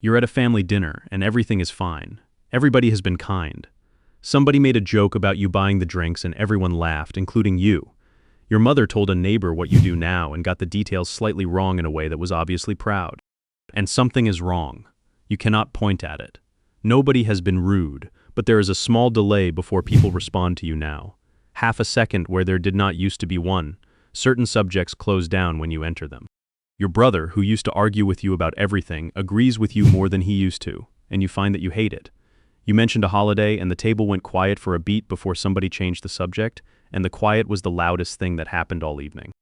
You're at a family dinner, and everything is fine. Everybody has been kind. Somebody made a joke about you buying the drinks, and everyone laughed, including you. Your mother told a neighbor what you do now and got the details slightly wrong in a way that was obviously proud. And something is wrong. You cannot point at it. Nobody has been rude, but there is a small delay before people respond to you now. Half a second where there did not used to be one. Certain subjects close down when you enter them. Your brother, who used to argue with you about everything, agrees with you more than he used to, and you find that you hate it. You mentioned a holiday and the table went quiet for a beat before somebody changed the subject, and the quiet was the loudest thing that happened all evening.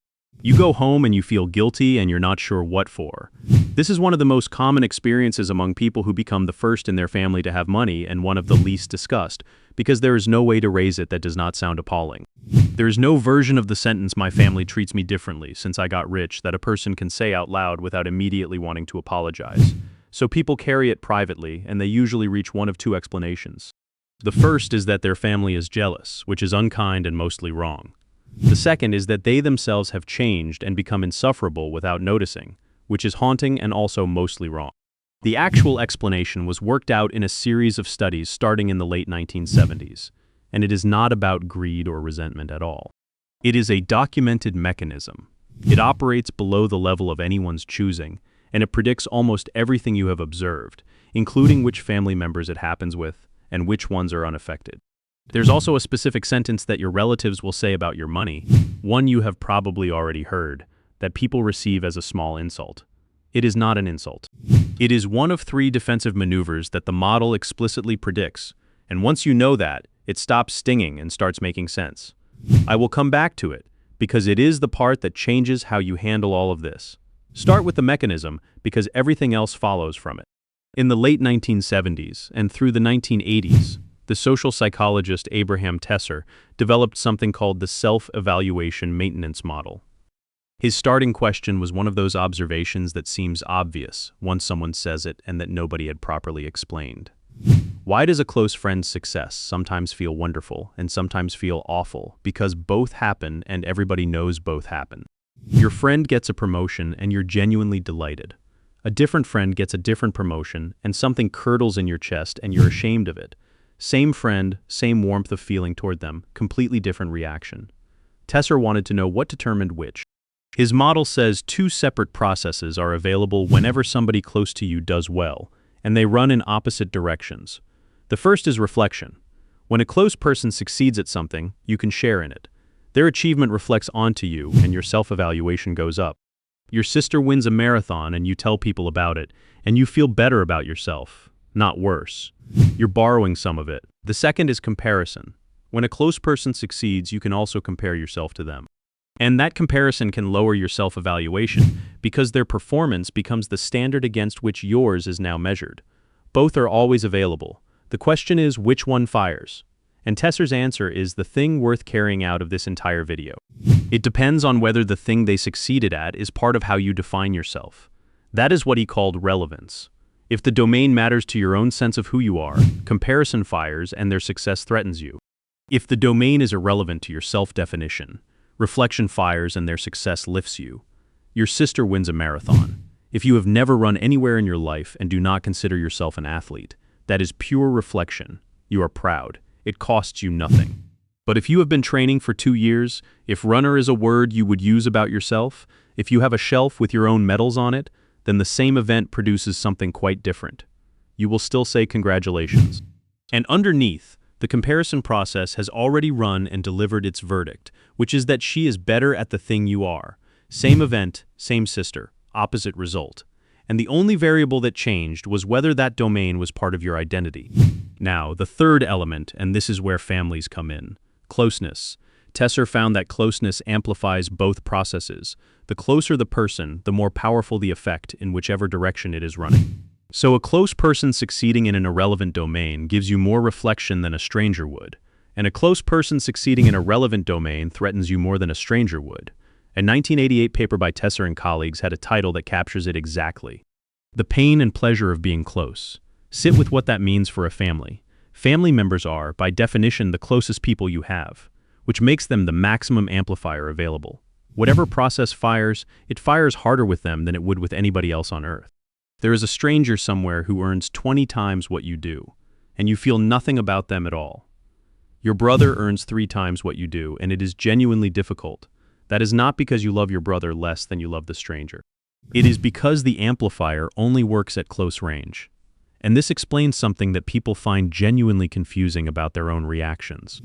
You go home and you feel guilty and you're not sure what for. This is one of the most common experiences among people who become the first in their family to have money and one of the least discussed, because there is no way to raise it that does not sound appalling. There is no version of the sentence "my family treats me differently since I got rich" that a person can say out loud without immediately wanting to apologize. So people carry it privately, and they usually reach one of two explanations. The first is that their family is jealous, which is unkind and mostly wrong. The second is that they themselves have changed and become insufferable without noticing, which is haunting and also mostly wrong. The actual explanation was worked out in a series of studies starting in the late 1970s, and it is not about greed or resentment at all. It is a documented mechanism. It operates below the level of anyone's choosing, and it predicts almost everything you have observed, including which family members it happens with and which ones are unaffected. There's also a specific sentence that your relatives will say about your money, one you have probably already heard, that people receive as a small insult. It is not an insult. It is one of 3 defensive maneuvers that the model explicitly predicts, and once you know that, it stops stinging and starts making sense. I will come back to it, because it is the part that changes how you handle all of this. Start with the mechanism, because everything else follows from it. In the late 1970s and through the 1980s, the social psychologist Abraham Tesser developed something called the self-evaluation maintenance model. His starting question was one of those observations that seems obvious once someone says it and that nobody had properly explained. Why does a close friend's success sometimes feel wonderful and sometimes feel awful? Because both happen and everybody knows both happen. Your friend gets a promotion and you're genuinely delighted. A different friend gets a different promotion and something curdles in your chest and you're ashamed of it. Same friend, same warmth of feeling toward them, completely different reaction. Tesser wanted to know what determined which. His model says 2 separate processes are available whenever somebody close to you does well, and they run in opposite directions. The first is reflection. When a close person succeeds at something, you can share in it. Their achievement reflects onto you, and your self-evaluation goes up. Your sister wins a marathon and you tell people about it, and you feel better about yourself, not worse. You're borrowing some of it. The second is comparison. When a close person succeeds, you can also compare yourself to them. And that comparison can lower your self-evaluation because their performance becomes the standard against which yours is now measured. Both are always available. The question is which one fires? And Tesser's answer is the thing worth carrying out of this entire video. It depends on whether the thing they succeeded at is part of how you define yourself. That is what he called relevance. If the domain matters to your own sense of who you are, comparison fires and their success threatens you. If the domain is irrelevant to your self-definition, reflection fires and their success lifts you. Your sister wins a marathon. If you have never run anywhere in your life and do not consider yourself an athlete, that is pure reflection. You are proud. It costs you nothing. But if you have been training for 2 years, if runner is a word you would use about yourself, if you have a shelf with your own medals on it, then the same event produces something quite different. You will still say congratulations. And underneath, the comparison process has already run and delivered its verdict, which is that she is better at the thing you are. Same event, same sister, opposite result. And the only variable that changed was whether that domain was part of your identity. Now, the third element, and this is where families come in, closeness. Tesser found that closeness amplifies both processes. The closer the person, the more powerful the effect in whichever direction it is running. So a close person succeeding in an irrelevant domain gives you more reflection than a stranger would, and a close person succeeding in a relevant domain threatens you more than a stranger would. A 1988 paper by Tesser and colleagues had a title that captures it exactly. The pain and pleasure of being close. Sit with what that means for a family. Family members are, by definition, the closest people you have, which makes them the maximum amplifier available. Whatever process fires, it fires harder with them than it would with anybody else on Earth. There is a stranger somewhere who earns 20 times what you do, and you feel nothing about them at all. Your brother earns 3 times what you do, and it is genuinely difficult. That is not because you love your brother less than you love the stranger. It is because the amplifier only works at close range. And this explains something that people find genuinely confusing about their own reactions.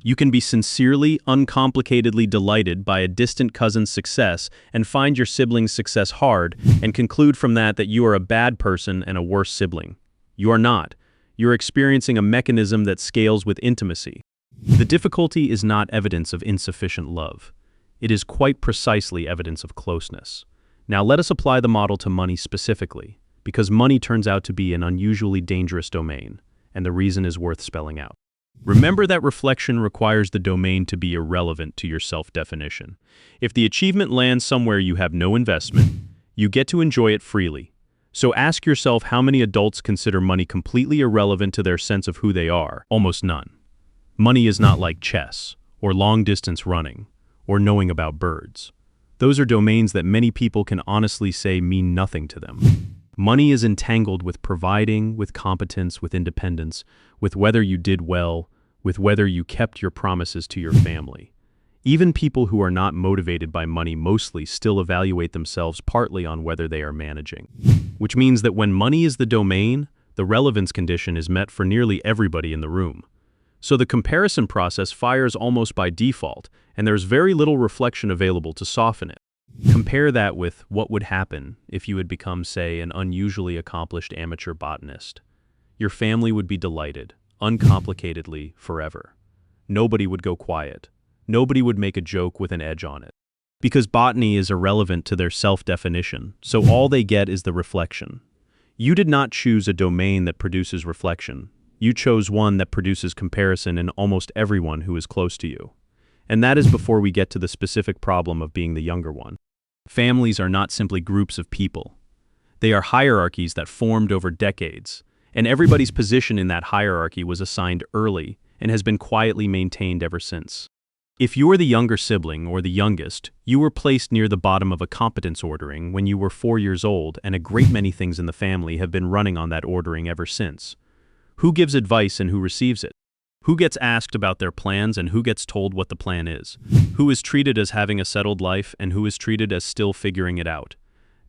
You can be sincerely, uncomplicatedly delighted by a distant cousin's success and find your sibling's success hard and conclude from that you are a bad person and a worse sibling. You are not. You're experiencing a mechanism that scales with intimacy. The difficulty is not evidence of insufficient love. It is quite precisely evidence of closeness. Now let us apply the model to money specifically, because money turns out to be an unusually dangerous domain, and the reason is worth spelling out. Remember that reflection requires the domain to be irrelevant to your self-definition. If the achievement lands somewhere you have no investment, you get to enjoy it freely. So ask yourself how many adults consider money completely irrelevant to their sense of who they are. Almost none. Money is not like chess, or long-distance running, or knowing about birds. Those are domains that many people can honestly say mean nothing to them. Money is entangled with providing, with competence, with independence, with whether you did well, with whether you kept your promises to your family. Even people who are not motivated by money mostly still evaluate themselves partly on whether they are managing. Which means that when money is the domain, the relevance condition is met for nearly everybody in the room. So the comparison process fires almost by default, and there's very little reflection available to soften it. Compare that with what would happen if you had become, say, an unusually accomplished amateur botanist. Your family would be delighted, uncomplicatedly, forever. Nobody would go quiet. Nobody would make a joke with an edge on it. Because botany is irrelevant to their self-definition, so all they get is the reflection. You did not choose a domain that produces reflection. You chose one that produces comparison in almost everyone who is close to you. And that is before we get to the specific problem of being the younger one. Families are not simply groups of people. They are hierarchies that formed over decades, and everybody's position in that hierarchy was assigned early and has been quietly maintained ever since. If you are the younger sibling or the youngest, you were placed near the bottom of a competence ordering when you were 4 years old, and a great many things in the family have been running on that ordering ever since. Who gives advice and who receives it? Who gets asked about their plans and who gets told what the plan is? Who is treated as having a settled life and who is treated as still figuring it out?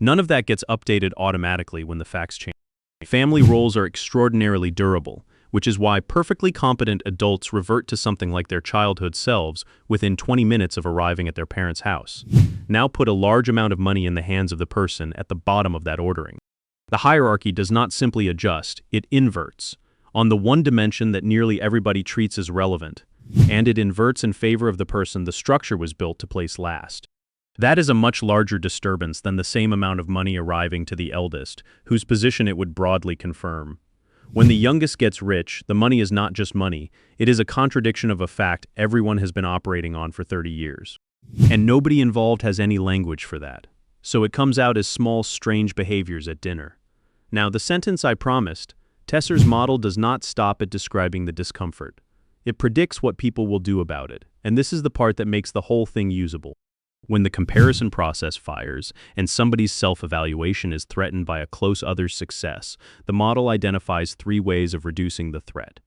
None of that gets updated automatically when the facts change. Family roles are extraordinarily durable, which is why perfectly competent adults revert to something like their childhood selves within 20 minutes of arriving at their parents' house. Now put a large amount of money in the hands of the person at the bottom of that ordering. The hierarchy does not simply adjust, it inverts, on the one dimension that nearly everybody treats as relevant, and it inverts in favor of the person the structure was built to place last. That is a much larger disturbance than the same amount of money arriving to the eldest, whose position it would broadly confirm. When the youngest gets rich, the money is not just money, it is a contradiction of a fact everyone has been operating on for 30 years. And nobody involved has any language for that. So it comes out as small, strange behaviors at dinner. Now, the sentence I promised, Tesser's model does not stop at describing the discomfort. It predicts what people will do about it, and this is the part that makes the whole thing usable. When the comparison process fires and somebody's self-evaluation is threatened by a close other's success, the model identifies 3 ways of reducing the threat.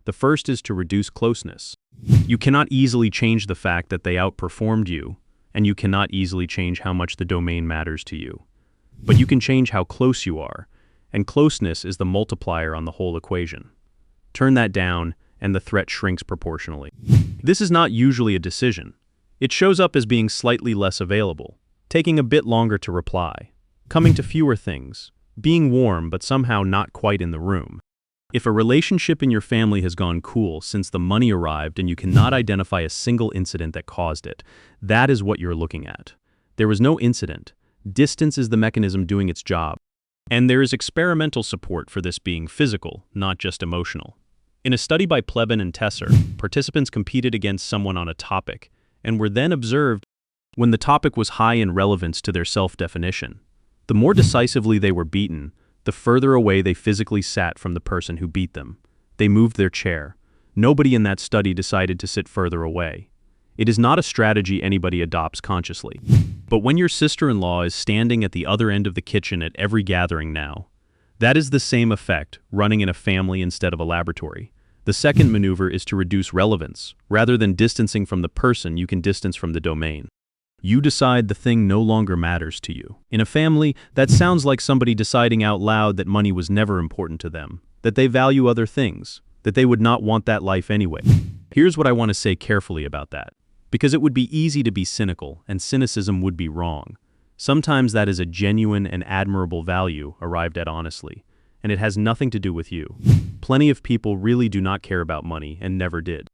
The first is to reduce closeness. You cannot easily change the fact that they outperformed you, and you cannot easily change how much the domain matters to you. But you can change how close you are, and closeness is the multiplier on the whole equation. Turn that down, and the threat shrinks proportionally. This is not usually a decision. It shows up as being slightly less available, taking a bit longer to reply, coming to fewer things, being warm but somehow not quite in the room. If a relationship in your family has gone cool since the money arrived and you cannot identify a single incident that caused it, that is what you're looking at. There was no incident. Distance is the mechanism doing its job. And there is experimental support for this being physical, not just emotional. In a study by Plebin and Tesser, participants competed against someone on a topic, and were then observed when the topic was high in relevance to their self-definition. The more decisively they were beaten, the further away they physically sat from the person who beat them. They moved their chair. Nobody in that study decided to sit further away. It is not a strategy anybody adopts consciously. But when your sister-in-law is standing at the other end of the kitchen at every gathering now, that is the same effect running in a family instead of a laboratory. The second maneuver is to reduce relevance. Rather than distancing from the person, you can distance from the domain. You decide the thing no longer matters to you. In a family, that sounds like somebody deciding out loud that money was never important to them, that they value other things, that they would not want that life anyway. Here's what I want to say carefully about that. Because it would be easy to be cynical, and cynicism would be wrong. Sometimes that is a genuine and admirable value arrived at honestly, and it has nothing to do with you. Plenty of people really do not care about money and never did.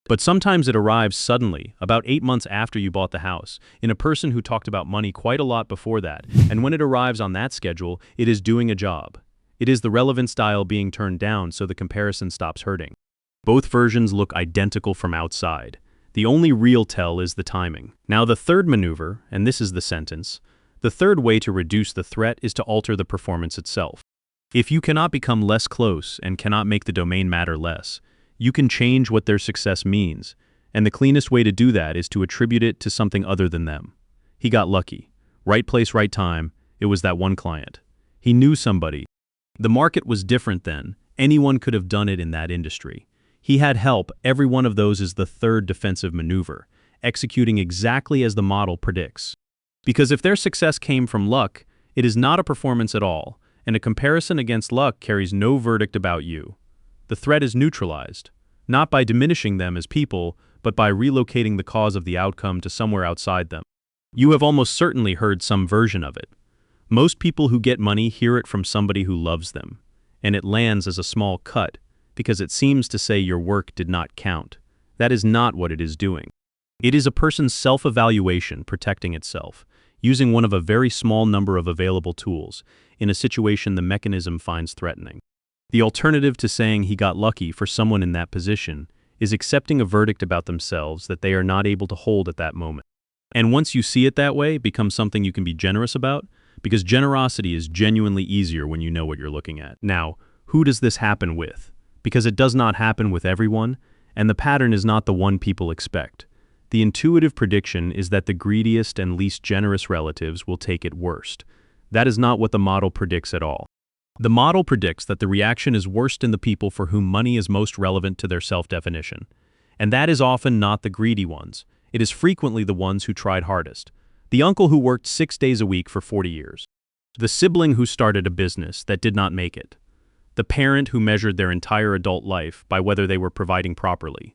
But sometimes it arrives suddenly, about 8 months after you bought the house, in a person who talked about money quite a lot before that, and when it arrives on that schedule, it is doing a job. It is the relevance dial being turned down so the comparison stops hurting. Both versions look identical from outside. The only real tell is the timing. Now the third maneuver, and this is the sentence, the third way to reduce the threat is to alter the performance itself. If you cannot become less close and cannot make the domain matter less, you can change what their success means, and the cleanest way to do that is to attribute it to something other than them. He got lucky. Right place, right time. It was that one client. He knew somebody. The market was different then. Anyone could have done it in that industry. He had help. Every one of those is the third defensive maneuver, executing exactly as the model predicts. Because if their success came from luck, it is not a performance at all, and a comparison against luck carries no verdict about you. The threat is neutralized, not by diminishing them as people, but by relocating the cause of the outcome to somewhere outside them. You have almost certainly heard some version of it. Most people who get money hear it from somebody who loves them, and it lands as a small cut, because it seems to say your work did not count. That is not what it is doing. It is a person's self-evaluation protecting itself, using one of a very small number of available tools, in a situation the mechanism finds threatening. The alternative to saying he got lucky for someone in that position is accepting a verdict about themselves that they are not able to hold at that moment. And once you see it that way, it becomes something you can be generous about, because generosity is genuinely easier when you know what you're looking at. Now, who does this happen with? Because it does not happen with everyone, and the pattern is not the one people expect. The intuitive prediction is that the greediest and least generous relatives will take it worst. That is not what the model predicts at all. The model predicts that the reaction is worst in the people for whom money is most relevant to their self-definition. And that is often not the greedy ones. It is frequently the ones who tried hardest. The uncle who worked 6 days a week for 40 years. The sibling who started a business that did not make it. The parent who measured their entire adult life by whether they were providing properly.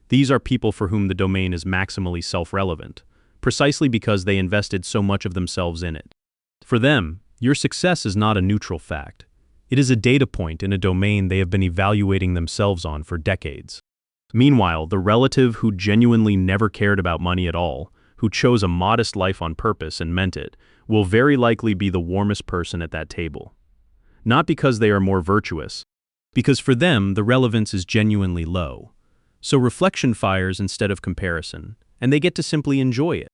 These are people for whom the domain is maximally self-relevant, precisely because they invested so much of themselves in it. For them, your success is not a neutral fact. It is a data point in a domain they have been evaluating themselves on for decades. Meanwhile, the relative who genuinely never cared about money at all, who chose a modest life on purpose and meant it, will very likely be the warmest person at that table. Not because they are more virtuous, because for them the relevance is genuinely low. So reflection fires instead of comparison, and they get to simply enjoy it.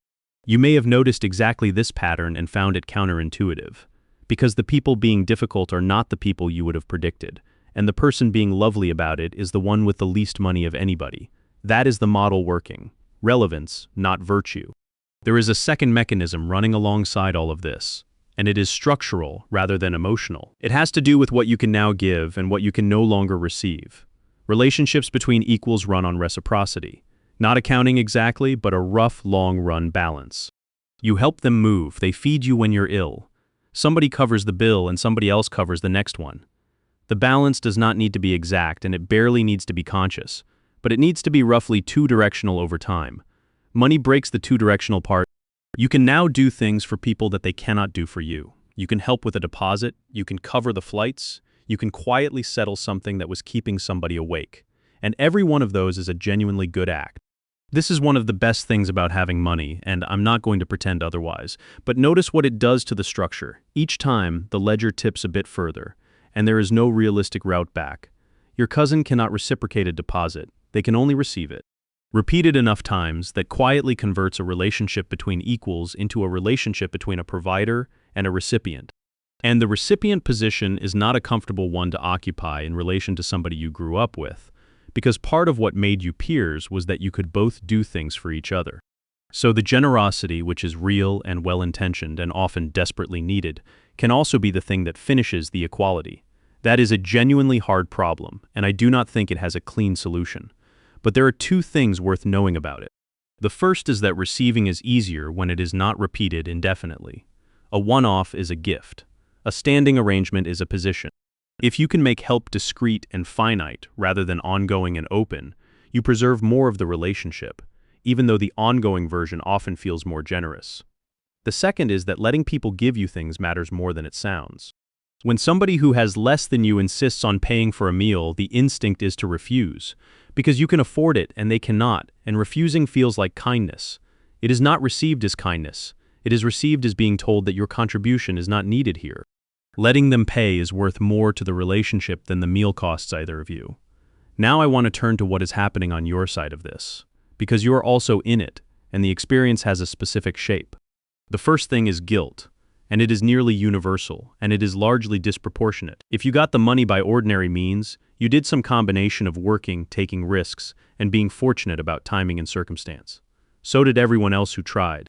You may have noticed exactly this pattern and found it counterintuitive. Because the people being difficult are not the people you would have predicted, and the person being lovely about it is the one with the least money of anybody. That is the model working. Relevance, not virtue. There is a second mechanism running alongside all of this, and it is structural rather than emotional. It has to do with what you can now give and what you can no longer receive. Relationships between equals run on reciprocity. Not accounting exactly, but a rough, long-run balance. You help them move, they feed you when you're ill. Somebody covers the bill and somebody else covers the next one. The balance does not need to be exact and it barely needs to be conscious, but it needs to be roughly two-directional over time. Money breaks the two-directional part. You can now do things for people that they cannot do for you. You can help with a deposit, you can cover the flights, you can quietly settle something that was keeping somebody awake. And every one of those is a genuinely good act. This is one of the best things about having money, and I'm not going to pretend otherwise. But notice what it does to the structure. Each time, the ledger tips a bit further, and there is no realistic route back. Your cousin cannot reciprocate a deposit. They can only receive it. Repeated enough times, that quietly converts a relationship between equals into a relationship between a provider and a recipient. And the recipient position is not a comfortable one to occupy in relation to somebody you grew up with, because part of what made you peers was that you could both do things for each other. So the generosity, which is real and well-intentioned and often desperately needed, can also be the thing that finishes the equality. That is a genuinely hard problem, and I do not think it has a clean solution. But there are two things worth knowing about it. The first is that receiving is easier when it is not repeated indefinitely. A one-off is a gift. A standing arrangement is a position. If you can make help discrete and finite rather than ongoing and open, you preserve more of the relationship, even though the ongoing version often feels more generous. The second is that letting people give you things matters more than it sounds. When somebody who has less than you insists on paying for a meal, the instinct is to refuse, because you can afford it and they cannot, and refusing feels like kindness. It is not received as kindness. It is received as being told that your contribution is not needed here. Letting them pay is worth more to the relationship than the meal costs either of you. Now I want to turn to what is happening on your side of this, because you are also in it, and the experience has a specific shape. The first thing is guilt, and it is nearly universal, and it is largely disproportionate. If you got the money by ordinary means, you did some combination of working, taking risks, and being fortunate about timing and circumstance. So did everyone else who tried.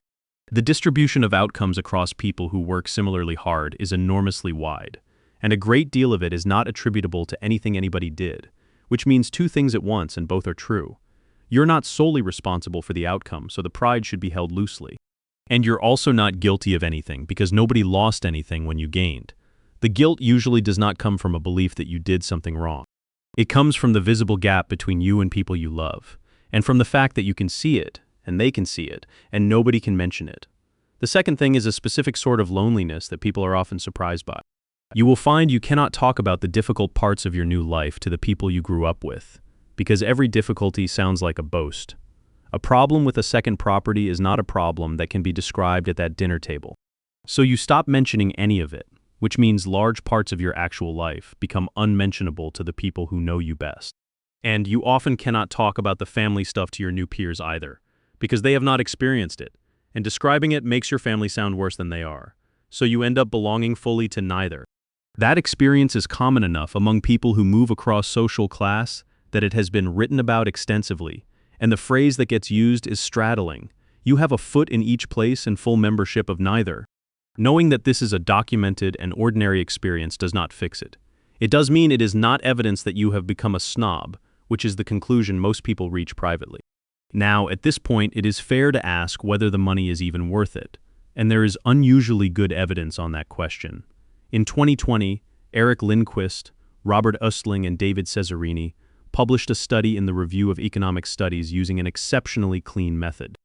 The distribution of outcomes across people who work similarly hard is enormously wide, and a great deal of it is not attributable to anything anybody did, which means two things at once, and both are true. You're not solely responsible for the outcome, so the pride should be held loosely. And you're also not guilty of anything, because nobody lost anything when you gained. The guilt usually does not come from a belief that you did something wrong. It comes from the visible gap between you and people you love, and from the fact that you can see it, and they can see it, and nobody can mention it. The second thing is a specific sort of loneliness that people are often surprised by. You will find you cannot talk about the difficult parts of your new life to the people you grew up with, because every difficulty sounds like a boast. A problem with a second property is not a problem that can be described at that dinner table. So you stop mentioning any of it, which means large parts of your actual life become unmentionable to the people who know you best. And you often cannot talk about the family stuff to your new peers either, because they have not experienced it, and describing it makes your family sound worse than they are. So you end up belonging fully to neither. That experience is common enough among people who move across social class that it has been written about extensively, and the phrase that gets used is straddling. You have a foot in each place and full membership of neither. Knowing that this is a documented and ordinary experience does not fix it. It does mean it is not evidence that you have become a snob, which is the conclusion most people reach privately. Now, at this point, it is fair to ask whether the money is even worth it, and there is unusually good evidence on that question. In 2020, Eric Lindquist, Robert Östling, and David Cesarini published a study in the Review of Economic Studies using an exceptionally clean method.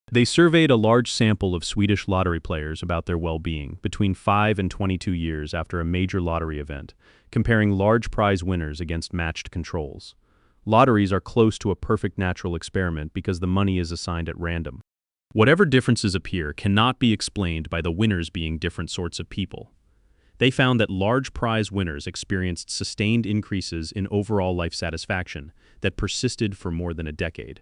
They surveyed a large sample of Swedish lottery players about their well-being between 5 and 22 years after a major lottery event, comparing large prize winners against matched controls. Lotteries are close to a perfect natural experiment because the money is assigned at random. Whatever differences appear cannot be explained by the winners being different sorts of people. They found that large prize winners experienced sustained increases in overall life satisfaction that persisted for more than a decade,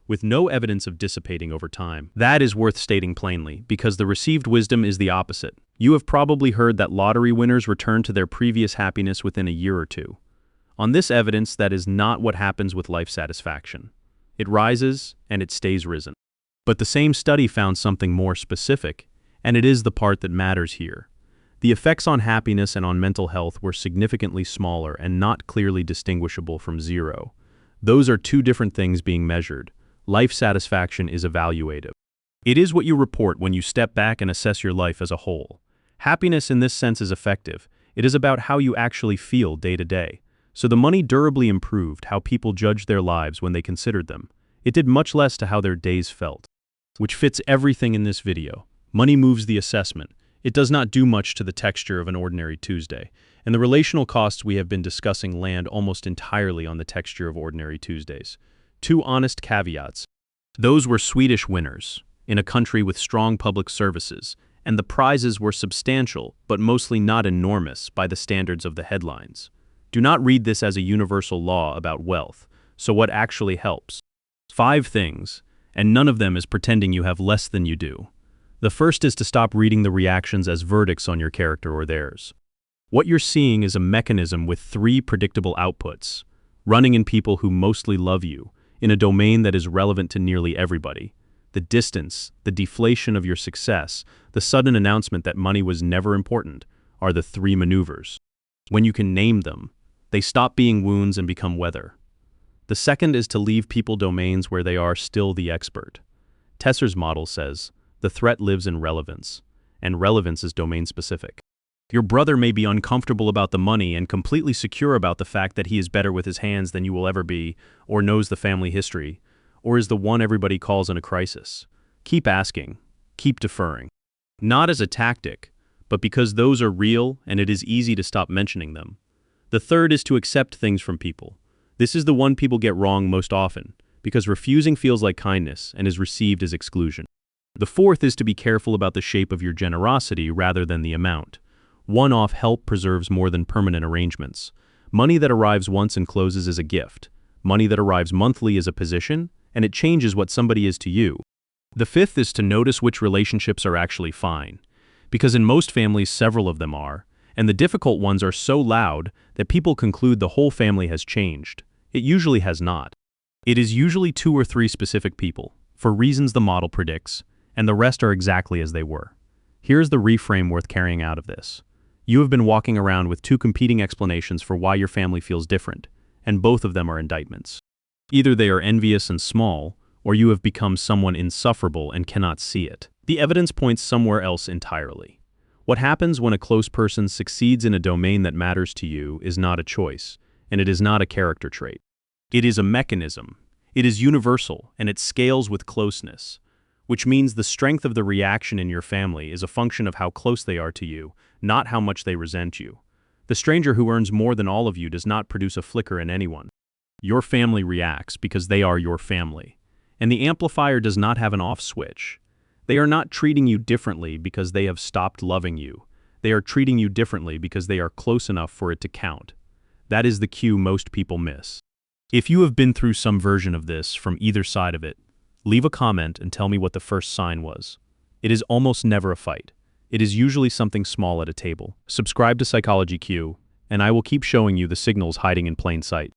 with no evidence of dissipating over time. That is worth stating plainly, because the received wisdom is the opposite. You have probably heard that lottery winners return to their previous happiness within a year or two. On this evidence, that is not what happens with life satisfaction. It rises, and it stays risen. But the same study found something more specific, and it is the part that matters here. The effects on happiness and on mental health were significantly smaller and not clearly distinguishable from zero. Those are two different things being measured. Life satisfaction is evaluative. It is what you report when you step back and assess your life as a whole. Happiness in this sense is effective. It is about how you actually feel day to day. So the money durably improved how people judged their lives when they considered them. It did much less to how their days felt, which fits everything in this video. Money moves the assessment. It does not do much to the texture of an ordinary Tuesday, and the relational costs we have been discussing land almost entirely on the texture of ordinary Tuesdays. Two honest caveats. Those were Swedish winners, in a country with strong public services, and the prizes were substantial, but mostly not enormous by the standards of the headlines. Do not read this as a universal law about wealth. So what actually helps? 5 things, and none of them is pretending you have less than you do. The first is to stop reading the reactions as verdicts on your character or theirs. What you're seeing is a mechanism with 3 predictable outputs. running in people who mostly love you, in a domain that is relevant to nearly everybody. The distance, the deflation of your success, the sudden announcement that money was never important are the three maneuvers. When you can name them, they stop being wounds and become weather. The second is to leave people domains where they are still the expert. Tesser's model says, the threat lives in relevance, and relevance is domain-specific. Your brother may be uncomfortable about the money and completely secure about the fact that he is better with his hands than you will ever be, or knows the family history, or is the one everybody calls in a crisis. Keep asking, keep deferring. Not as a tactic, but because those are real and it is easy to stop mentioning them. The third is to accept things from people. This is the one people get wrong most often, because refusing feels like kindness and is received as exclusion. The fourth is to be careful about the shape of your generosity rather than the amount. One-off help preserves more than permanent arrangements. Money that arrives once and closes is a gift. Money that arrives monthly is a position, and it changes what somebody is to you. The fifth is to notice which relationships are actually fine, because in most families several of them are, and the difficult ones are so loud that people conclude the whole family has changed. It usually has not. It is usually 2 or 3 specific people, for reasons the model predicts, and the rest are exactly as they were. Here's the reframe worth carrying out of this. You have been walking around with 2 competing explanations for why your family feels different, and both of them are indictments. Either they are envious and small, or you have become someone insufferable and cannot see it. The evidence points somewhere else entirely. What happens when a close person succeeds in a domain that matters to you is not a choice, and it is not a character trait. It is a mechanism. It is universal, and it scales with closeness, which means the strength of the reaction in your family is a function of how close they are to you, not how much they resent you. The stranger who earns more than all of you does not produce a flicker in anyone. Your family reacts because they are your family, and the amplifier does not have an off switch. They are not treating you differently because they have stopped loving you. They are treating you differently because they are close enough for it to count. That is the cue most people miss. If you have been through some version of this from either side of it, leave a comment and tell me what the first sign was. It is almost never a fight. It is usually something small at a table. Subscribe to Psychology Q, and I will keep showing you the signals hiding in plain sight.